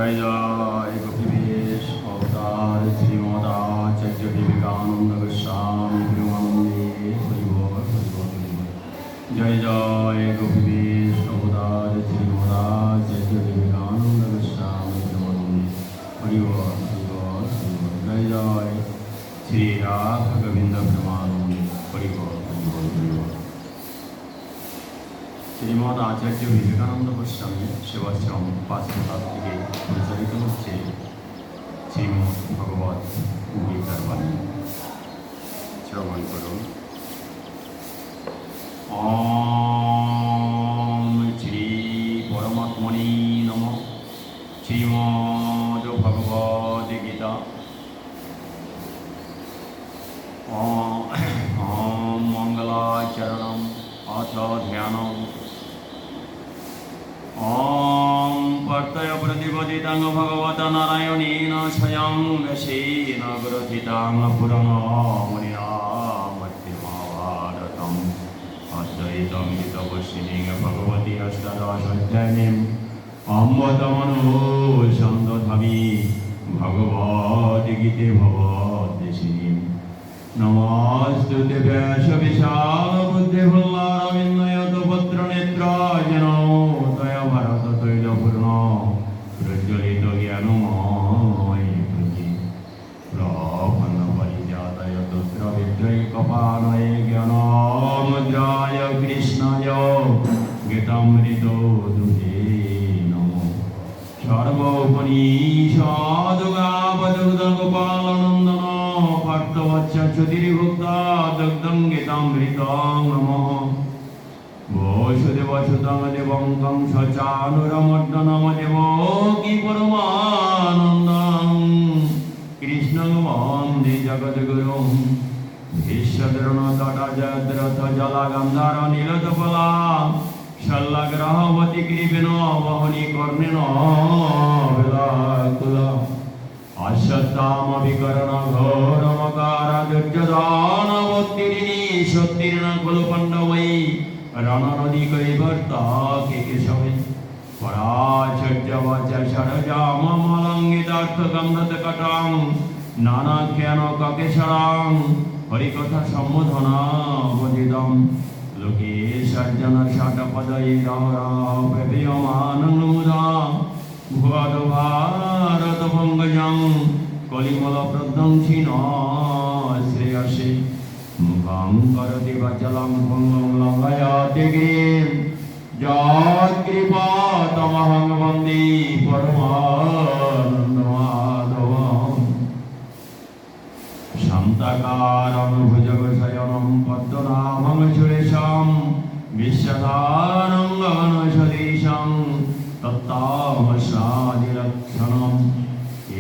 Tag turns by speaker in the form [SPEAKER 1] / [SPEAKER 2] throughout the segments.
[SPEAKER 1] জয় জয় গোপীবেশ অবতার শ্রীমদাচার্য বিবেকানন্দ গোস্বামী প্রেমানন্দে হরিবল হরিবল হরিবল। জয় জয় গোপীবেশ অবতার শ্রীমদাচার্য বিবেকানন্দ গোস্বামী প্রেমানন্দে হরিবল হরিবল হরিবল। জয় জয় শ্রী রাধা গোবিন্দ প্রেমানন্দে হরিবল হরিবল হরিবল। শ্রীমদ আচার্য বিবেকানন্দ গোস্বামী সেবাশ্রম পাঁচশতাব্দী থেকে পরিচালিত হচ্ছে শ্রীমদ ভগবত গীতার বাণী। শ্রবণ করুন। ওম শ্রী পরমাত্মনে নমঃ। শ্রীমদ ভগবদ গীতা। ওম মঙ্গলাচরণম অথ ধ্যানম। ওম প্রত্যয় প্রতিপদিতাং ভগবতা নারায়ণেন স্বয়ং বেশেন গ্রথিতাং পুরাণমুনিনা মধ্যে মহাভারতম অদ্বৈতং গীতবস্তিনিং ভগবতি অষ্টাদশাধ্যায়ীম অম্বতমনুসন্ধতামি ভগবদ্গীতে ভগবদ্দেশিনীম। নমস্তুতে ব্যাস বিশাল বুদ্ধি ভল্লারবিন্দয়ত পত্র নেত্র যেন তয়া ভারত তৈলপূর্ণ প্রজ্বলিত জ্ঞানময় প্রতি প্রপন্ন পরিজাতয় তত্র বিদ্রয় কপালয়ে জ্ঞান মুদ্রায় কৃষ্ণায় গীতামৃত দুহে নমঃ। সর্বোপনিষদুগাবদুগ্ধ গোপালনন্দন ভক্তবৎসচ্যুতির্ভুক্তা দুগ্ধং গীতামৃতং নমঃ। বসুদেবসুতং দেবং কংসচানুরমর্দনম দেবকী পরমানন্দং কৃষ্ণং বন্দে জগদ্গুরুং। ভীষ্মদ্রোণতটজয়দ্রথ জলাগন্ধার নীলতপলা শল্যগ্রহবতী কৃপেণ বহনি কর্ণেন বেলাকুলা অশ্বত্থামবিকরণ ঘোরমকার দুর্যোধনবত্তিরিণী সত্তির্ণ কুলু পাণ্ডবৈ রণনদী কৈবর্তকে কেশবে পরাচর্যবচ ষড়জামলঙ্ঘিতার্থগন্ধতকটাং নানাখ্যান ককেশরাং হরিকথা সম্বোধনাবধিতং লোকে সজ্জন ষটপদৈরহরপ্রপীয়মানং মুদা ভুয়াদ ভারত ভঙ্গজং কলিমল প্রধ্বংসিন শ্রেয়সে মুখং করতি বাচলং ভঙ্গং লঙ্ঘয়াতি গিরিম যৎকৃপাতমহং বন্দে পরমানন্দমাধবম। শান্তাকারং ভুজগশয়নং পদ্মনাভং সুরেশং বিশ্বধারং গগনসদৃশং তত্তামসাদিলক্ষণম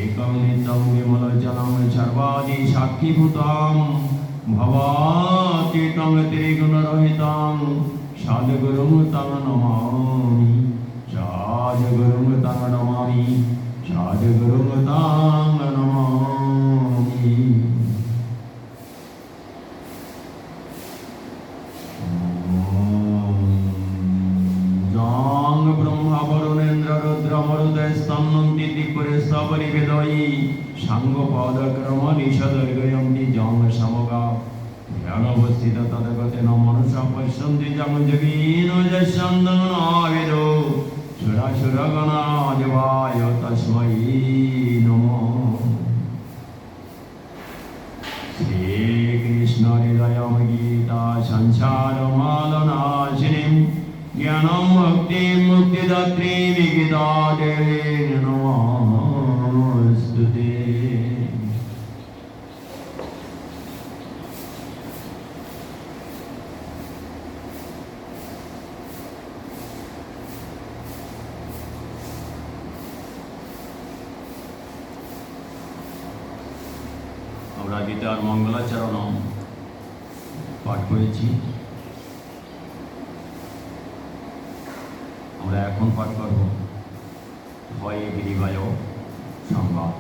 [SPEAKER 1] একং নিত্যং বিমলজলং সর্বাদি সাক্ষীভূতং ভবাতীতং ত্রিগুণরহিতং সাধুগুরুং তং নমামি সাধুগুরুং তং নমামি সাধুগুরুং তং নমামি। জং ব্রহ্মা বরুণেন্দ্র রুদ্র মরুদয় স্তন্নন্তি ত্রিপুরে স্তপরিবেদয়ী সাঙ্গপদক্রম নিষদর্গয়ন্তি জং সমগা ধ্যানবস্থিত তদগতেন মনুষ্য পশ্যন্তি জং যোগীন যস্যন্দং নাবিদো সুরাসুরগণা দেবায় তস্मै নমঃ। শ্রীকৃষ্ণ হৃদয়ম গীতা সংসারমালনাশিনীম জ্ঞানম মুক্তিম মুক্তিদাত্রীম গীতা দেবী নমস্তুতে। আমরা গীতার মঙ্গলাচরণ পাঠ করেছি। আমরা এখন পাঠ করব ভয়ে গিরিবায় সংবাদ।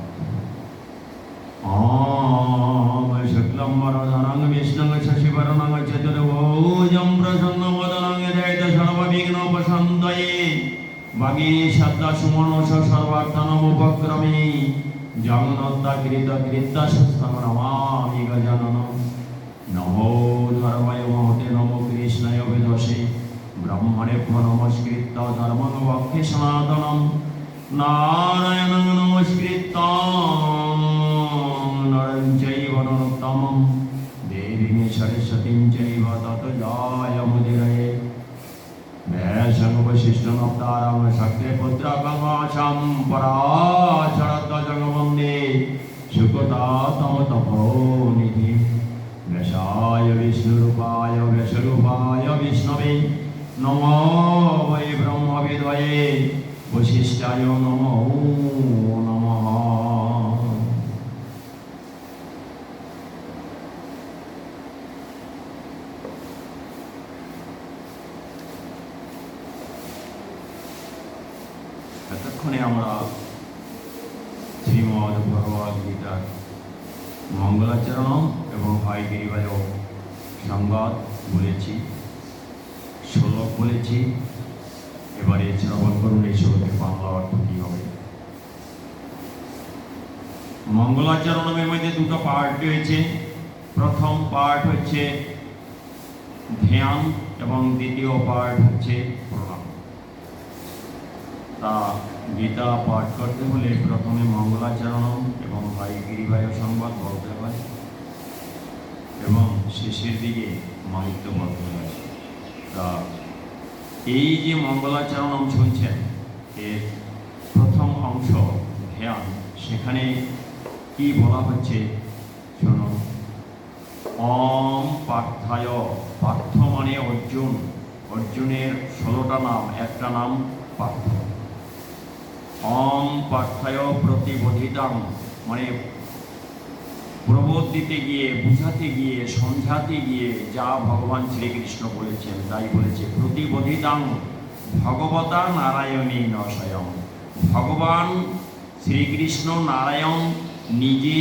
[SPEAKER 1] ওম শুক্লম বরধরং বিষ্ণুং শশিবর্ণং চতুর্ভুজং প্রসন্নবদনং ধ্যায়িত সর্ববিঘ্নোপশান্তয়ে ভাগিনী সদ্যা সুমনস সর্বার্থানাং उपक्रमे जगन्नाथकृतकृत्यशस्तं नमामि गजाननं। नमो धर्माय महते नमो कृष्णाय वेदसे ब्रह्मणे नमस्कृत्य धर्मं वक्ष्ये सनातनं नारायणं नमस्कृत्य नरं चैव नरोत्तमं देवीं सरस्वतीं चैव ततो जयमुदीरये। व्यासं वसिष्ठनप्तारं शक्रे पुत्रकं पराशरध्वजं वन्दे सुखदातं तपोनिधिं। व्यासाय विष्णुरूपाय व्यासरूपाय विष्णवे नमो वै ब्रह्मविद्महे वसिष्ठाय नमो नमः। এতক্ষণে আমরা শ্রীমদ ভগবদ গীতার মঙ্গলাচরণ এবং হয়গিরিবায় সংবাদ বলেছি, শ্লোক বলেছি। এবারে শ্রবণ করুন এই শ্লোকের বাংলা অর্থ কী হবে। মঙ্গলাচরণের মধ্যে দুটো পার্ট রয়েছে। প্রথম পার্ট হচ্ছে ধ্যান এবং দ্বিতীয় পার্ট হচ্ছে প্রণাম। তা গীতা পাঠ করতে হলে প্রথমে মঙ্গলাচরণ এবং হয়গিরিবায় সংবাদ বলতে হয় এবং শেষের দিকে মাহিত্য বলতে হয়। তা এই যে মঙ্গলাচরণ শুনছেন এর প্রথম অংশ ধ্যান, সেখানে কি বলা হচ্ছে শুনুন। ওম পার্থায়, পার্থ মানে অর্জুন, অর্জুনের 16টা নাম, একটা নাম পার্থ। ওম পার্থায় প্রতিবোধিতাম মানে প্রবোধ দিতে গিয়ে, বুঝাতে গিয়ে, সমঝাতে গিয়ে যা ভগবান শ্রীকৃষ্ণ বলেছেন তাই বলেছে। প্রতিবোধিতাং ভগবতা নারায়ণেন স্বয়ং, ভগবান শ্রীকৃষ্ণ নারায়ণ নিজে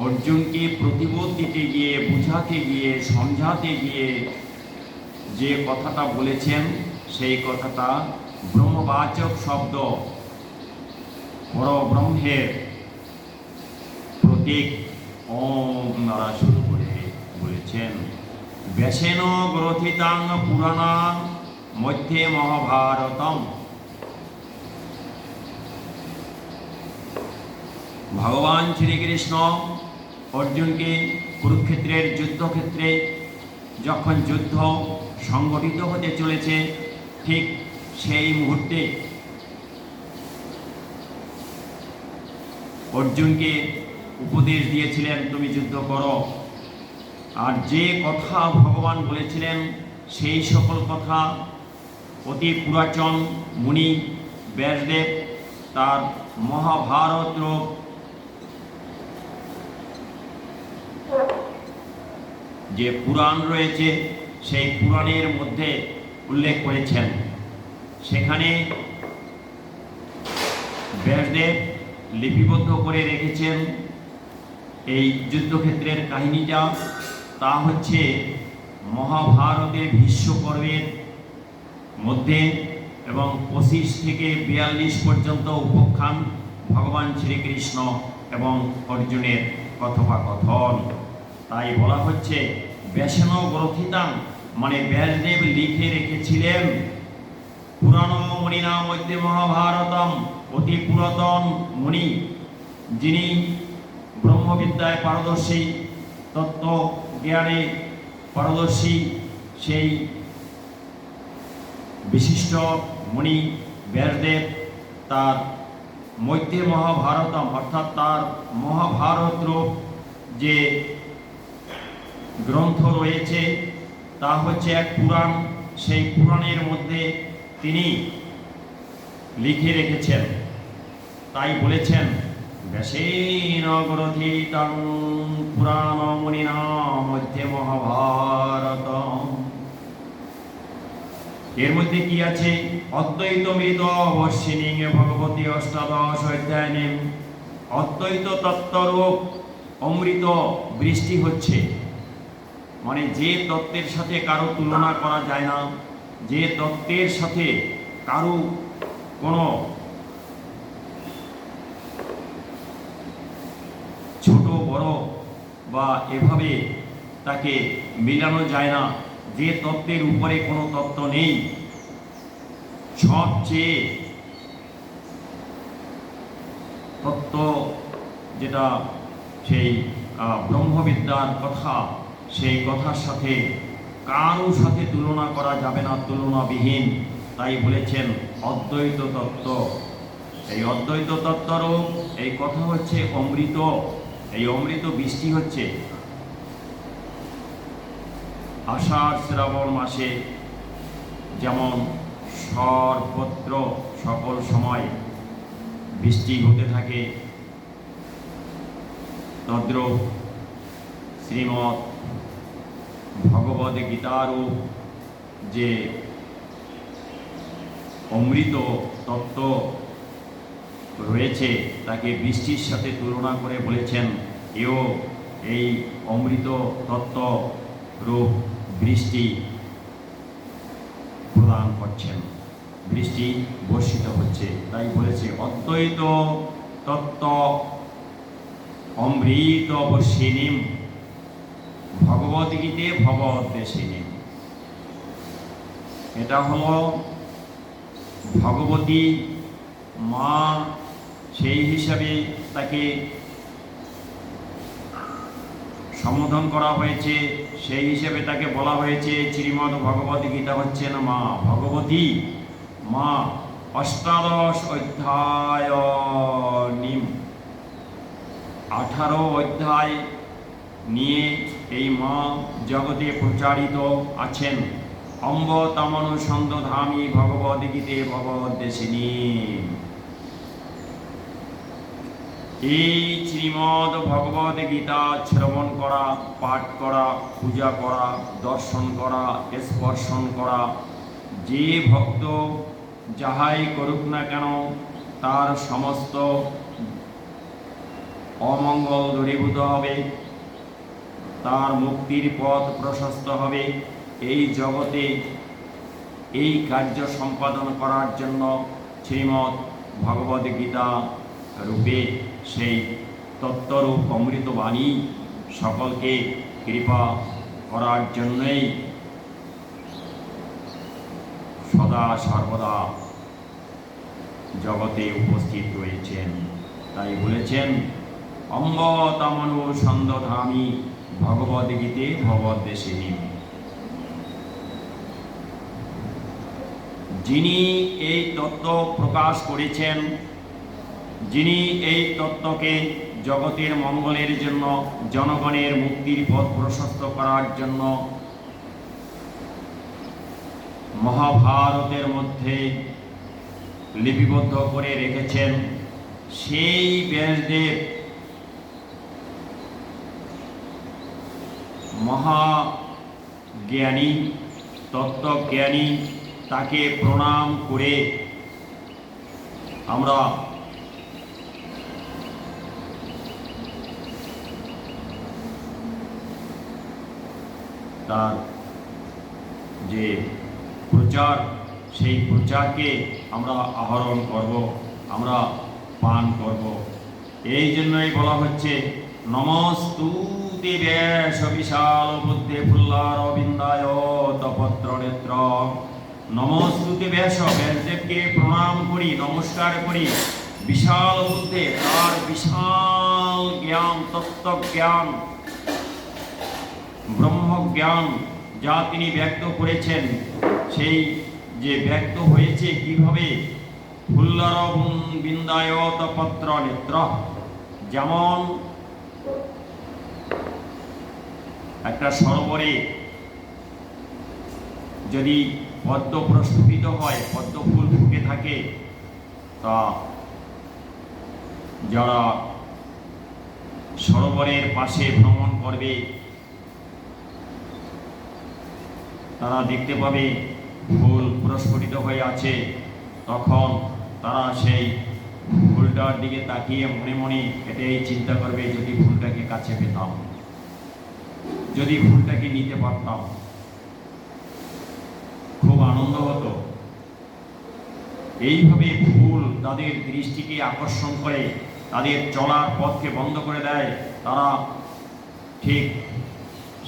[SPEAKER 1] অর্জুনকে প্রতিবোধ দিতে গিয়ে, বুঝাতে গিয়ে, সমঝাতে গিয়ে যে কথাটা বলেছেন সেই কথাটা ব্রহ্মবাচক শব্দ পরব্রহ্মের প্রতীক ওম দ্বারা শুরু করে বলেছেন। ব্যাসেন গ্রথিতাং পুরাণা মধ্যে মহাভারতম, ভগবান শ্রীকৃষ্ণ অর্জুনকে কুরুক্ষেত্রের যুদ্ধক্ষেত্রে যখন যুদ্ধ সংগঠিত হতে চলেছে ঠিক সেই মুহূর্তে অর্জুনকে উপদেশ দিয়েছিলেন তুমি যুদ্ধ করো। আর যে কথা ভগবান বলেছিলেন সেই সকল কথা অতি পুরাতন মুনি ব্যাসদেব তার মহাভারত রূপ যে পুরাণ রয়েছে সেই পুরাণের মধ্যে উল্লেখ করেছেন। সেখানে ব্যাসদেব লিপিবদ্ধ করে রেখেছেন এই যুদ্ধক্ষেত্রের কাহিনীটা। তা হচ্ছে মহাভারতের ভীষ্ম পর্বের মধ্যে এবং 25 থেকে 42 পর্যন্ত উপাখ্যান ভগবান শ্রীকৃষ্ণ এবং অর্জুনের কথোপকথন। তাই বলা হচ্ছে ব্যাসেন গ্রথিতাং মানে ব্যাসদেব লিখে রেখেছিলেন পুরাণ মুনিনা মধ্যে মহাভারতম, অতি পুরাতন মুনি যিনি ব্রহ্মবিদ্যায় পারদর্শী, তত্ত্ব জ্ঞানে পারদর্শী, সেই বিশিষ্ট মুনি ব্যাসদেব তার মধ্যে মহাভারতম অর্থাৎ তার মহাভারত রূপ যে গ্রন্থ রয়েছে তা হচ্ছে এক পুরাণ। সেই পুরাণের মধ্যে তিনি লিখে রেখেছেন। তাই বলেছেন ব্যাসেন গ্রথিতং পুরাণ মুনিনা মধ্যে মহাভারতম। এর মধ্যে কি আছে? অদ্বৈতমৃত বর্ষিণী ভগবতী অষ্টাদশ অধ্যায়ে অদ্বৈত তত্ত্বরূপ অমৃত বৃষ্টি হচ্ছে। মানে যে তত্ত্বের সাথে কারো তুলনা করা যায় না, যে তত্ত্বের সাথে কারো কোনো ছোট বড় বা এভাবে তাকে মেলানো যায় না, যে তত্ত্বের উপরে কোনো তত্ত্ব নেই। সবচেয়ে তত্ত্ব যেটা সেই ব্রহ্মবিদ্যার কথা, সেই কথার সাথে কারোর সাথে তুলনা করা যাবে না, তুলনাবিহীন। তাই বলেছেন অদ্বৈত তত্ত্ব। এই অদ্বৈত তত্ত্বরও এই কথা হচ্ছে অমৃত। এই অমৃত বৃষ্টি হচ্ছে আষাঢ় শ্রাবণ মাসে, যেমন সর্বত্র সকল সময় বৃষ্টি হতে থাকে, তদ্রূপ শ্রীমৎ ভগবদ গীতারও যে অমৃত তত্ত্ব রয়েছে তাকে বৃষ্টির সাথে তুলনা করে বলেছেন এও এই অমৃত তত্ত্ব রূপ বৃষ্টি প্রদান করছেন, বৃষ্টি বর্ষিত হচ্ছে। তাই বলেছে অদ্বৈত তত্ত্ব অমৃত বর্ষিণীম ভগবদ্গীতে ভগবদ্দেশিনীম। এটা হলো ভগবতী মা, সেই হিসাবে তাকে সম্বোধন করা হয়েছে, সেই হিসেবে তাকে বলা হয়েছে শ্রীমদ্ ভগবদ গীতা হচ্ছেন মা, ভগবতী মা। অষ্টাদশ অধ্যায় নিম, 18 অধ্যায় নিয়ে এই মা জগতে প্রচারিত আছেন। অম্ব তমনু সন্দধামি ভগবদ্গীতে ভগবদ্দেশিনী। এই শ্রীমদ্ ভগবদ গীতা শ্রবণ করা, পাঠ করা, পূজা করা, দর্শন করা, স্পর্শন করা, যে ভক্ত যাহাই করুক না কেন তার সমস্ত অমঙ্গল দূরীভূত হবে, তার মুক্তির পথ প্রশস্ত হবে। এই জগতে এই কার্য সম্পাদন করার জন্য শ্রীমদ্ ভগবদ গীতা রূপে সেই তত্ত্বরূপ অমৃতবাণী সকলকে কৃপা করার জন্যই সদা সর্বদা জগতে উপস্থিত রয়েছেন। তাই বলেছেন অম্ব তমনু সন্দধামি ভগবদ্গীতে ভগবদ্দেশিনী। যিনি এই তত্ত্ব প্রকাশ করেছেন, যিনি এই তত্ত্বকে জগতের মঙ্গলের জন্য, জনগণের মুক্তির পথ প্রশস্ত করার জন্য মহাভারতের মধ্যে লিপিবদ্ধ করে রেখেছেন, সেই ব্যাসদেব মহাজ্ঞানী, তত্ত্বজ্ঞানী, তাকে প্রণাম করে আমরা তার যে প্রচার, সেই প্রচারকে আমরা আহরণ করব, আমরা পান করব। এই জন্যই বলা হচ্ছে নমস্তুতে ব্যাস বিশাল বুদ্ধে ফুল্লার বিন্দায় তপত্র নেত্র। নমস্তুতে ব্যাস, ব্যাসদেবকে প্রণাম করি, নমস্কার করি। বিশাল বুদ্ধে, তার বিশাল জ্ঞান, তত্ত্বজ্ঞান, ব্রহ্মজ্ঞান যা তিনি ব্যক্ত করেছেন, সেই যে ব্যক্ত হয়েছে কিভাবে, ফুল্লর বিন্দায়ত পত্র নেত্র। যেমন একটা সরোবরে যদি পদ্ম প্রস্ফুটিত হয়, পদ্ম ফুল ফুটে থাকে, তা যারা সরোবরের পাশে ভ্রমণ করবে তারা দেখতে পাবে ফুল প্রস্ফুটিত হয়ে আছে। তখন তারা সেই ফুলটার দিকে তাকিয়ে মনে মনে এটাই চিন্তা করবে, যদি ফুলটাকে কাছে পেতাম, যদি ফুলটাকে নিতে পারতাম, খুব আনন্দ হতো। এইভাবে ফুল তাদের দৃষ্টিকে আকর্ষণ করে, তাদের চলার পথকে বন্ধ করে দেয়, তারা ঠিক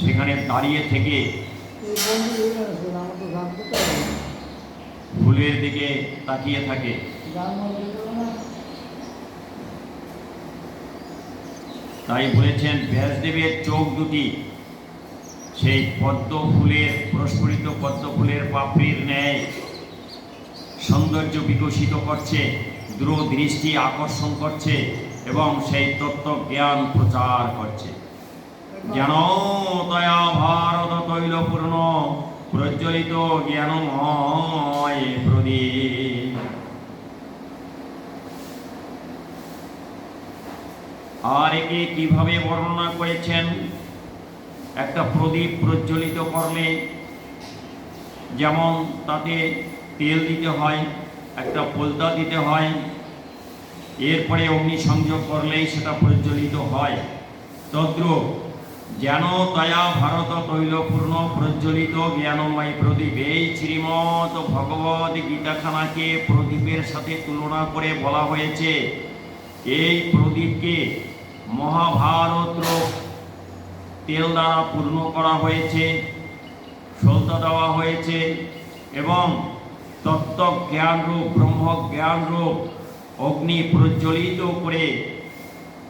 [SPEAKER 1] সেখানে দাঁড়িয়ে থেকে ফুলের দিকে তাকিয়ে থাকে। তাই বলেছেন ব্যাসদেবের চোখ দুটি সেই পদ্ম ফুলের প্রস্ফুটিত পদ্ম ফুলের পাপড়ির ন্যায় সৌন্দর্য বিকশিত করছে, দূরদৃষ্টি আকর্ষণ করছে এবং সেই তত্ত্ব জ্ঞান প্রচার করছে। জ্ঞান তয়া ভারত তৈলপূর্ণ প্রজ্বলিত জ্ঞানময় প্রদীপ। আর একে কিভাবে বর্ণনা করেছেন? একটা প্রদীপ প্রজ্বলিত করলে যেমন তাতে তেল দিতে হয়, একটা পোলতা দিতে হয়, এরপরে অগ্নি সংযোগ করলেই সেটা প্রজ্বলিত হয়। তদ্রূপ জ্ঞান তয়া ভারত তৈলপূর্ণ প্রজ্বলিত জ্ঞানময় প্রদীপ। এই শ্রীমৎ ভগবদ গীতাখানাকে প্রদীপের সাথে তুলনা করে বলা হয়েছে। এই প্রদীপকে মহাভারত তেল দ্বারা পূর্ণ করা হয়েছে, সলতা দেওয়া হয়েছে এবং তত্ত্ব জ্ঞান রূপ ব্রহ্ম জ্ঞান রূপ অগ্নি প্রজ্বলিত করে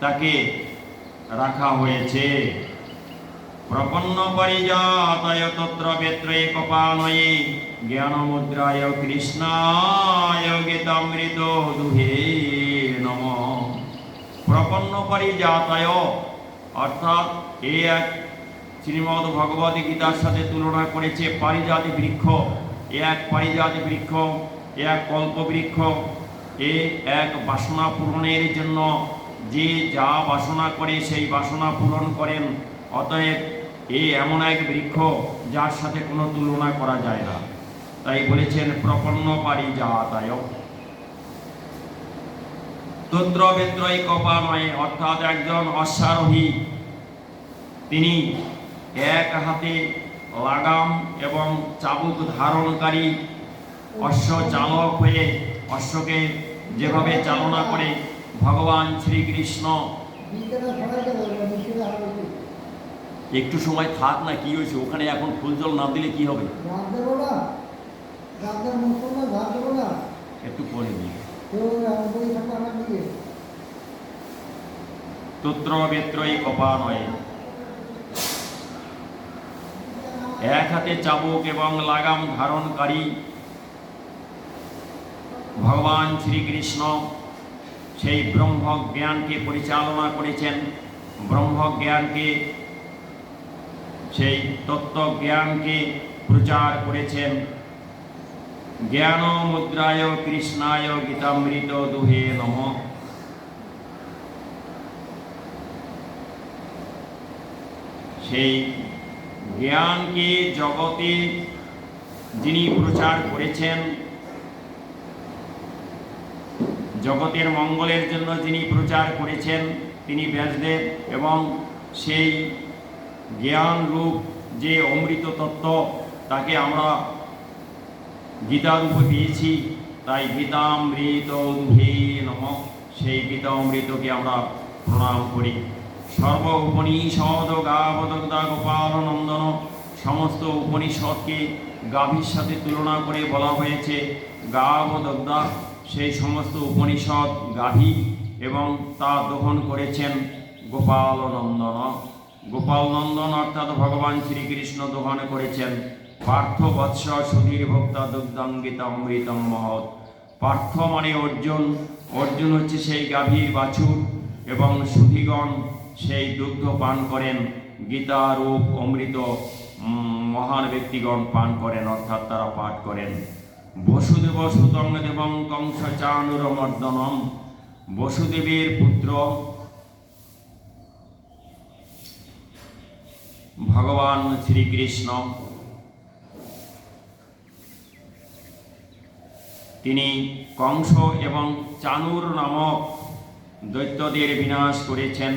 [SPEAKER 1] তাকে রাখা হয়েছে। প্রপন্ন পরিজাতয় তত্র বেত্রয়ে কপানয়ে জ্ঞান মুদ্রায় কৃষ্ণায় গীতামৃত দুহে নমঃ। প্রপন্ন পরিজাতয় অর্থাৎ এই এক শ্রীমদ্ ভগবদ গীতার সাথে তুলনা করেছে পারিজাতি বৃক্ষ। এ এক পারিজাতি বৃক্ষ, এ এক কল্প বৃক্ষ, এ এক বাসনা পূরণের জন্য যে যা বাসনা করে সেই বাসনা পূরণ করেন। অতএব এ এমন এক বৃক্ষ যার সাথে কোনো তুলনা করা যায় না। তাই বলেছেন প্রপন্ন পারিজাতায়। তত্র বেত্রয় কপানয়ে অর্থাৎ একজন অশ্বারোহী, তিনি এক হাতে লাগাম এবং চাবুক ধারণকারী অশ্ব চালক হয়ে অশ্বকে যেভাবে চালনা করে ভগবান শ্রীকৃষ্ণ। একটু সময় থাক না, কি হয়েছে ওখানে? এখন ফুল জল না দিলে কি হবে? একটু পরে দিই। তত্র বেত্রয় কপানয়ে এক হাতে চাবুক এবং লাগাম ধারণকারী ভগবান শ্রীকৃষ্ণ সেই ব্রহ্ম জ্ঞানকে পরিচালনা করেছেন। ব্রহ্ম জ্ঞানকে, সেই তত্ত্ব জ্ঞানকে প্রচার করেছেন। জ্ঞান মুদ্রায় কৃষ্ণায় গীতামৃত দুহে নমঃ। সেই জ্ঞানকে জগতে যিনি প্রচার করেছেন, জগতের মঙ্গলের জন্য যিনি প্রচার করেছেন তিনি ব্যাসদেব। এবং সেই জ্ঞান রূপ যে অমৃত তত্ত্ব তাকে আমরা গীতা রূপে পেয়েছি। তাই গীতামৃত দুহে নমঃ। সেই গীতা অমৃতকে আমরা প্রণাম করি। সর্ব উপনিষদ গাবদগ্ধা গোপাল নন্দন, সমস্ত উপনিষদকে গাভীর সাথে তুলনা করে বলা হয়েছে গাবদগ্ধা। সেই সমস্ত উপনিষদ গাভী এবং তা দহন করেছেন গোপাল নন্দন। গোপাল নন্দন অর্থাৎ ভগবান শ্রীকৃষ্ণ দহন করেছেন। পার্থ বৎস সুধীর ভোক্তা দুগ্ধং গীতা অমৃতম মহৎ। পার্থ মানে অর্জুন, অর্জুন হচ্ছে সেই গাভীর বাছুর এবং সুধীগণ সেই দুগ্ধ পান করেন। গীতা রূপ অমৃত মহান ব্যক্তিগণ পান করেন, অর্থাৎ তারা পাঠ করেন। বসুদেব সুতং দেবং কংস চানুরমর্দনম। বসুদেবের পুত্র ভগবান শ্রীকৃষ্ণ, তিনি কংস এবং চানুর নামক দৈত্যদের বিনাশ করেছেন।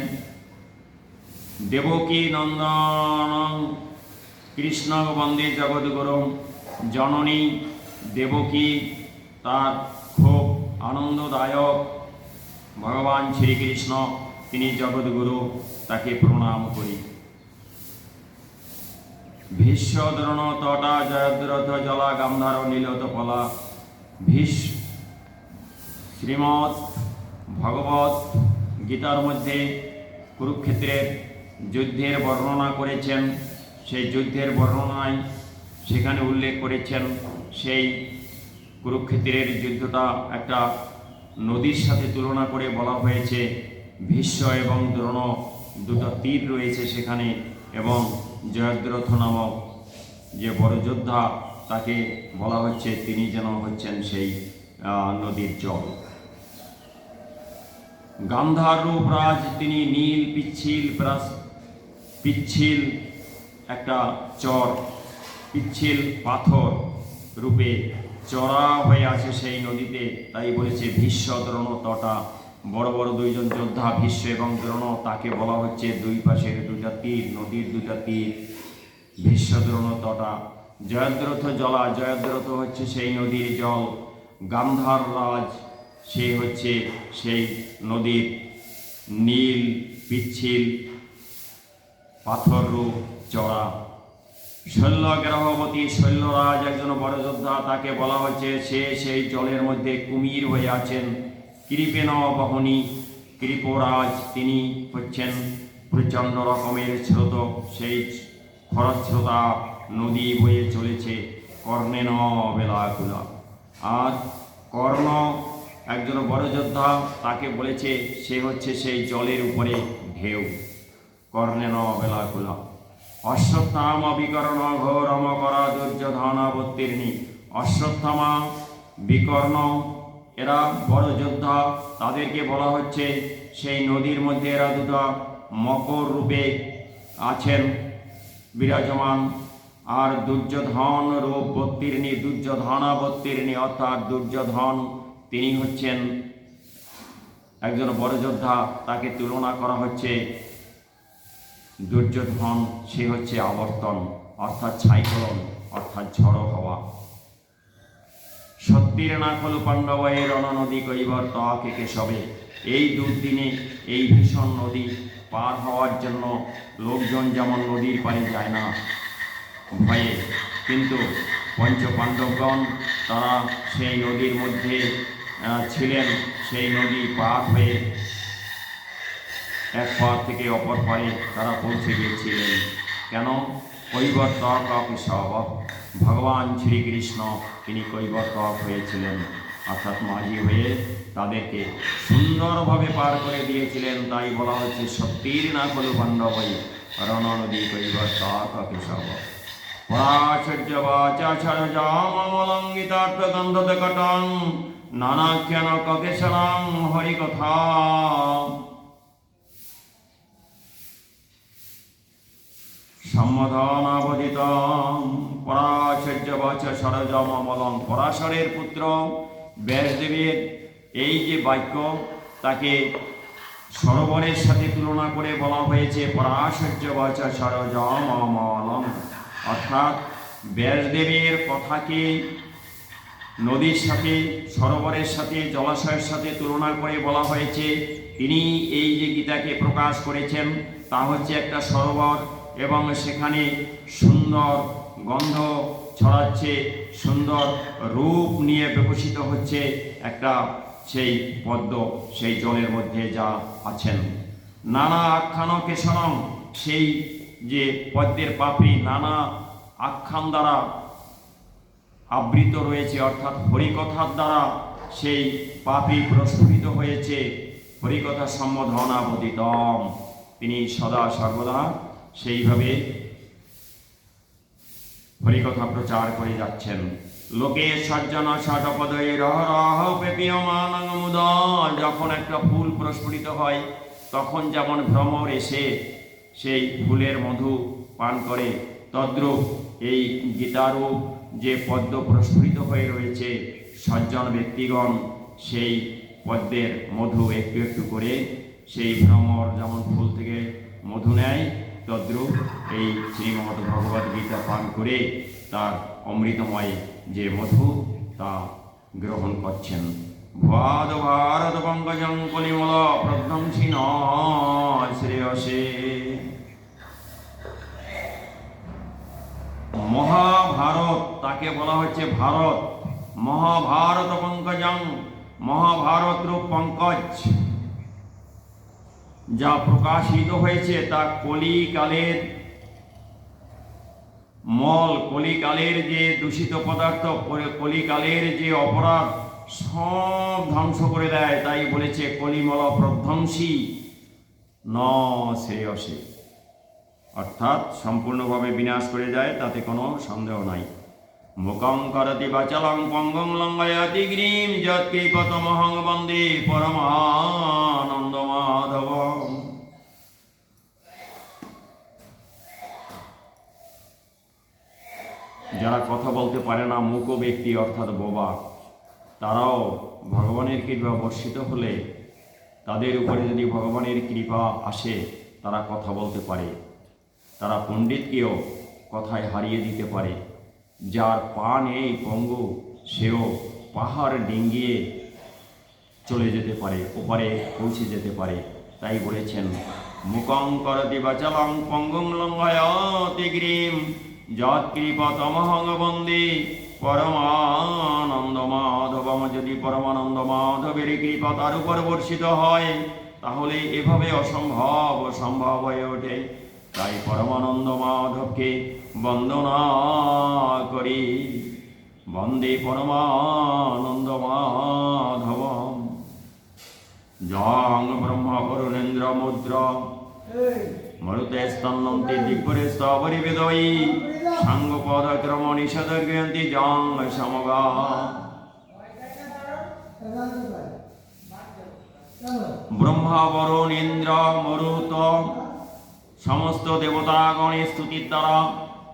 [SPEAKER 1] দেবকী নন্দন কৃষ্ণ বন্দে জগদ্গুরু। জননী দেবকী তার খুব আনন্দদায়ক ভগবান শ্রীকৃষ্ণ তিনি জগৎগুরু, তাকে প্রণাম করি। ভীষ্ম দ্রোণ তটা জয়দ্রথ জলা গান্ধার নীলত পলা। শ্রীমৎ ভগবত গীতার মধ্যে কুরুক্ষেত্রের যুদ্ধের বর্ণনা করেছেন। সেই যুদ্ধের বর্ণনায় সেখানে উল্লেখ করেছেন সেই কুরুক্ষেত্রের যুদ্ধটা একটা নদীর সাথে তুলনা করে বলা হয়েছে। ভীষ্ম এবং দ্রোণ দুটো তীর রয়েছে সেখানে, এবং জয়দ্রথ নামক যে বড় যোদ্ধা তাকে বলা হচ্ছে তিনি যেন হচ্ছেন সেই নদীর জল। গান্ধার রূপ রাজ তিনি, নীল পিচ্ছিল একটা চর, পিচ্ছিল পাথর রূপে চড়া হয়ে আছে সেই নদীতে। তাই বলেছে ভীষ্ম দ্রোণ তটা, বড় বড় দুইজন যোদ্ধা ভীষ্ম এবং দ্রোণ, তাকে বলা হচ্ছে দুই পাশের দুইটা তীর, নদীর দুইটা তীর। ভীষ্ম দ্রোণ তটা। জয়দ্রথ জলা, জয়দ্রথ হচ্ছে সেই নদীর জল। গান্ধার রাজ, সে হচ্ছে সেই নদীর নীল পিচ্ছিল পাথর রূপ চড়া। শৈল্য গ্রহবতী, শৈল্যরাজ একজন বড় যোদ্ধা, তাকে বলা হচ্ছে সে সেই জলের মধ্যে কুমির হয়ে আছেন। কৃপেন বহনী, কৃপরাজ তিনি হচ্ছেন প্রচণ্ড রকমের স্রোত, সেই খরস্রোতা নদী বয়ে চলেছে। কর্ণেন বেলাকুলা। আর কর্ণ একজন বড় যোদ্ধা, তাকে বলেছে সে হচ্ছে সেই জলের উপরে ঢেউ। কর্ণেন বেলাকুলা। অশ্বত্থামা বিকর্ণ ঘোরম করা দুর্যোধনাবতীর্ণী। অশ্বত্থামা বিকর্ণ এরা বড় যোদ্ধা, তাদেরকে বলা হচ্ছে সেই নদীর মধ্যে এরা দুটো মকর রূপে আছেন বিরাজমান। আর দুর্যোধন রূপ বত্তীর্ণী, দুর্যোধনাবতীর্ণী, অর্থাৎ দুর্যোধন তিনি হচ্ছেন একজন বড় যোদ্ধা, তাকে তুলনা করা হচ্ছে দুর্যোধন, সে হচ্ছে আবর্তন অর্থাৎ সাইক্লোন, অর্থাৎ ঝড়ো হওয়া। সত্যির না খলু পাণ্ডবের রণনদী কৈবর ত্বকে কেশবে। এই দুর্দিনে এই ভীষণ নদী পার হওয়ার জন্য লোকজন যেমন নদীর পাড়ে যায় না ভয়ে, কিন্তু পঞ্চপাণ্ডবগণ তারা সেই নদীর মধ্যে ছিলেন। সেই নদী পার হয়ে এক পার থেকে অপর পারে তারা পৌঁছে গিয়েছিলেন। কেন? কৈবর্তক কেশব, ভগবান শ্রীকৃষ্ণ তিনি কৈবর্তক হয়েছিলেন, অর্থাৎ মাঝি হয়ে তাদেরকে সুন্দরভাবে পার করে দিয়েছিলেন। তাই বলা হচ্ছে সত্যির না খলু পাণ্ডবৈ রণনদী কৈবর্তক কেশব। পরাশর্য বাচা সরজামলঙ্গিতার্থ গন্ধদকটং নানাখ্যান কেশরং হরিকথা। সম্মধানাবধিত পরাশর্য বাচ সরজমলং, পরাশরের পুত্র ব্যাসদেবের এই যে বাক্য, তাকে সরোবরের সাথে তুলনা করে বলা হয়েছে পরাশর্য বাচ সরজমলং, অর্থাৎ ব্যাসদেবের কথাকে নদীর সাথে, সরোবরের সাথে, জলাশয়ের সাথে তুলনা করে বলা হয়েছে। তিনি এই যে গীতাকে প্রকাশ করেছেন তা হচ্ছে একটা সরোবর, এবং সেখানে সুন্দর গন্ধ ছড়াচ্ছে, সুন্দর রূপ নিয়ে বিকশিত হচ্ছে একটা সেই পদ্ম, সেই জলের মধ্যে যা আছেন। নানা আখ্যান কেশরং, সেই যে পদ্মের পাপড়ি নানা আখ্যান দ্বারা আবৃত রয়েছে, অর্থাৎ হরিকথার দ্বারা সেই পাপড়ি প্রস্ফুটিত হয়েছে। হরিকথা সম্মধনাবদিতম, তিনি সদা সর্বদা সেইভাবে হরিকথা প্রচার করে যাচ্ছেন। লোকে সজ্জন ষটপদৈ রহ রহ পেপীয়মান মুদ, যখন একটা ফুল প্রস্ফুটিত হয় তখন যেমন ভ্রমর এসে সেই ফুলের মধু পান করে, তদ্রূপ এই গীতারূপ যে পদ্ম প্রস্ফুটিত হয়ে রয়েছে, সজ্জন ব্যক্তিগণ সেই পদ্মের মধু একটু একটু করে সেই ভ্রমর যেমন ফুল থেকে মধু নেয়, তদ্রূপ এই শ্রীমদ্ ভগবদ্ গীতা পান করে তার অমৃতময় যে মধু তা গ্রহণ করছেন। ভাদ ভারত পঙ্কজং কলিমল প্রধ্বংসিন শ্রেয়সে। মহাভারত তাকে বলা হচ্ছে ভারত। মহাভারত পঙ্কজং, মহাভারত রূপ পঙ্কজ যা প্রকাশিত হয়েছে তা কলিকালের মল, কলিকালের যে দূষিত পদার্থ, কলিকালের যে অপরাধ সব ধ্বংস করে দেয়। তাই বলেছে কলিমল প্রধ্বংসী ন শ্রেয়সে, অর্থাৎ সম্পূর্ণভাবে বিনাশ করে যায়, তাতে কোনো সন্দেহ নাই। মুখং করতি বাচলং পঙ্গং লঙ্ঘয়তি গিরিম যৎকৃপতমহং বন্দে পরমানন্দ মাধব। যারা কথা বলতে পারে না, মূক ব্যক্তি অর্থাৎ বোবা, তারাও ভগবানের কৃপা বর্ষিত হলে, তাদের উপরে যদি ভগবানের কৃপা আসে, তারা কথা বলতে পারে। তারা পণ্ডিতকেও কথায় হারিয়ে দিতে পারে। যার পা নেই, পঙ্গু, সেও পাহাড় ডিঙ্গিয়ে চলে যেতে পারে, ওপারে পৌঁছে যেতে পারে। তাই বলেছেন মুখং করতি বাচলং পঙ্গুং লঙ্ঘয়তি গিরিম যৎকৃপতমহং বন্দে পরমানন্দ মাধবম। যদি পরমানন্দ মাধবের কৃপা তার উপর বর্ষিত হয়, তাহলে এভাবে অসম্ভব সম্ভব হয়ে ওঠে। তাই পরমানন্দ মাধবকে বন্দনা করি। বন্দে পরমানন্দ মাধব। জং ব্রহ্ম বরুণেন্দ্র মুদ্র মরুতে স্তন্নন্তি দিগ্বরে স্তবরি বেদয়ী সাঙ্গপদ ক্রম নিষদগ্রয়ন্তি জং সমগা। ব্রহ্মা বরুণ ইন্দ্র মরুত সমস্ত দেবতাগণের স্তুতির দ্বারা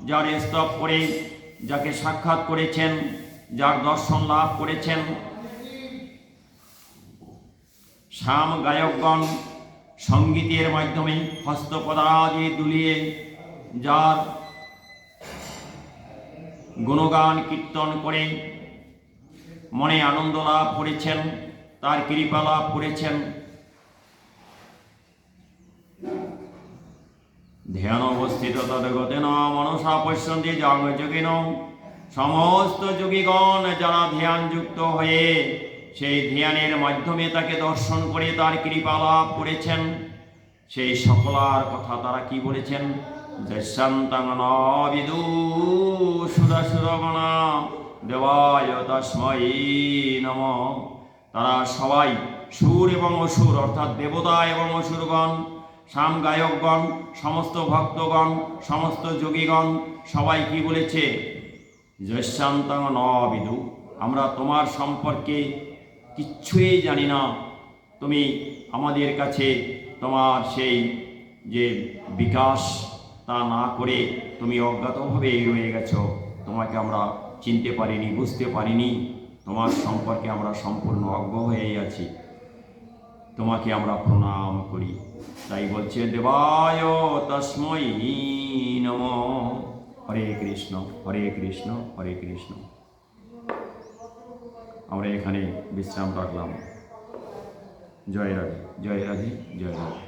[SPEAKER 1] যার স্তব করে, যাকে সাক্ষাৎ করেছেন, যার দর্শন লাভ করেছেন, শাম গায়কগণ সঙ্গীতের মাধ্যমে হস্তপদাদি দুলিয়ে যার গুণগান কীর্তন করে মনে আনন্দ লাভ করেছেন, তার কৃপা লাভ করেছেন। ধ্যান অবস্থিত তদ্গতেন মনসা পশ্যন্তি জং যোগিন। সমস্ত যোগীগণ যারা ধ্যান যুক্ত হয়ে সেই ধ্যানের মাধ্যমে তাকে দর্শন করে তার কৃপা লাভ করেছেন, সেই সকলার কথা তারা কি বলেছেন? যশান্তং ন বিদু সুরাসুরগণা দেবায় তস্मै নমঃ। তারা সবাই সুর এবং অসুর অর্থাৎ দেবতা এবং অসুরগণ, শাম গায়কগণ, সমস্ত ভক্তগণ, সমস্ত যোগীগণ সবাই কি বলেছে? যশান্তং ন বিদু, আমরা তোমার সম্পর্কে কিচ্ছুই জানি না। তুমি আমাদের কাছে তোমার সেই যে বিকাশ তা না করে তুমি অজ্ঞাতভাবেই রয়ে গেছ। তোমাকে আমরা চিনতে পারিনি, বুঝতে পারিনি। তোমার সম্পর্কে আমরা সম্পূর্ণ অজ্ঞ হয়ে আছি। তোমাকে আমরা প্রণাম করি। তাই বলছে দেবায় তস্मै নমঃ। হরে কৃষ্ণ হরে কৃষ্ণ হরে কৃষ্ণ। আমরা এখানে বিশ্রাম রাখলাম। জয় রাধে জয় রাধে জয় রাধে।